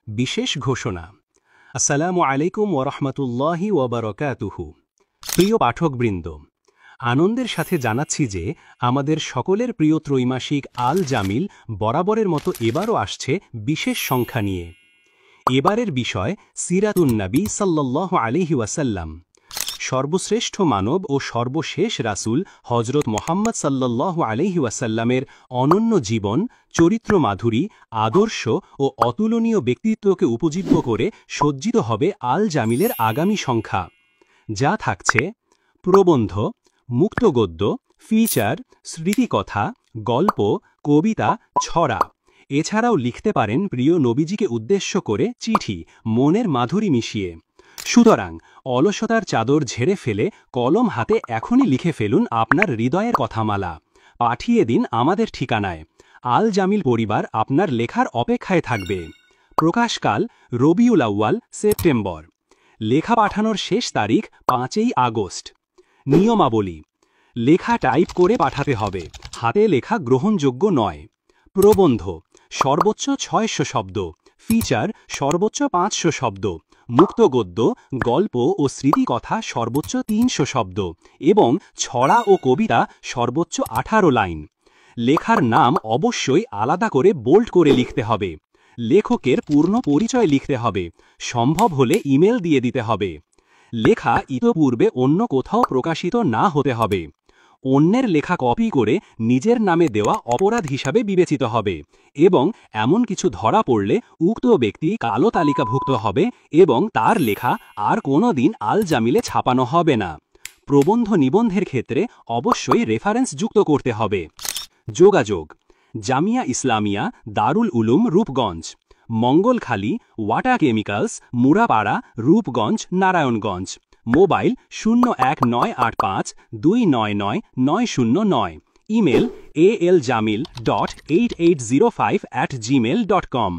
বিশেষ ঘোষণা। আসসালামু আলাইকুম ওয়া রাহমাতুল্লাহি ওয়া বারাকাতুহু। প্রিয় পাঠকবৃন্দ, আনন্দের সাথে জানাচ্ছি যে আমাদের সকলের প্রিয় ত্রৈমাসিক আল জামিল বরাবরের মতো এবারও আসছে বিশেষ সংখ্যা নিয়ে। এবারের বিষয় সিরাতুন নবী সাল্লাল্লাহু আলাইহি ওয়াসাল্লাম। সর্বশ্রেষ্ঠ মানব ও সর্বশেষ রাসূল হযরত মুহাম্মদ সাল্লাল্লাহু আলাইহি ওয়াসাল্লামের অনন্য জীবন, চরিত্র মাধুরী, আদর্শ ও অতুলনীয় ব্যক্তিত্বকে উপজীব্য করে সজ্জিত হবে আল জামিলের আগামী সংখ্যা, যা থাকছে প্রবন্ধ, মুক্তগদ্য, ফিচার, স্মৃতিকথা, গল্প, কবিতা, ছড়া। এছাড়াও লিখতে পারেন প্রিয় নবীজিকে উদ্দেশ্য করে চিঠি, মনের মাধুরী মিশিয়ে। সুতরাং অলসতার চাদর ঝেড়ে ফেলে কলম হাতে এখনই লিখে ফেলুন আপনার হৃদয়ের কথামালা। পাঠিয়ে দিন আমাদের ঠিকানায়। আল জামিল পরিবার আপনার লেখার অপেক্ষায় থাকবে। প্রকাশকাল রবিউল আউয়াল, সেপ্টেম্বর। লেখা পাঠানোর শেষ তারিখ 5ই আগস্ট। নিয়মাবলী: লেখা টাইপ করে পাঠাতে হবে, হাতে লেখা গ্রহণযোগ্য নয়। প্রবন্ধ সর্বোচ্চ 600 শব্দ, ফিচার সর্বোচ্চ 500 শব্দ, মুক্তগদ্য, গল্প ও স্মৃতিকথা সর্বোচ্চ 300 শব্দ এবং ছড়া ও কবিতা সর্বোচ্চ 18 লাইন। লেখার নাম অবশ্যই আলাদা করে বোল্ড করে লিখতে হবে। লেখকের পূর্ণ পরিচয় লিখতে হবে, সম্ভব হলে ইমেল দিয়ে দিতে হবে। লেখা ইতপূর্বে অন্য কোথাও প্রকাশিত না হতে হবে। অন্যের লেখা কপি করে নিজের নামে দেওয়া অপরাধ হিসাবে বিবেচিত হবে এবং এমন কিছু ধরা পড়লে উক্ত ব্যক্তি কালো তালিকাভুক্ত হবে এবং তার লেখা আর কোনো দিন আল জামিলে ছাপানো হবে না। প্রবন্ধ নিবন্ধের ক্ষেত্রে অবশ্যই রেফারেন্স যুক্ত করতে হবে। যোগাযোগ: Jamia Islamia Darul Uloom, Rupganj, Mongolkhali, Wata chemicals, Murapara, Rupganj, Narayanganj. Mobile 01952999909। Email aljamil.8805@gmail.com।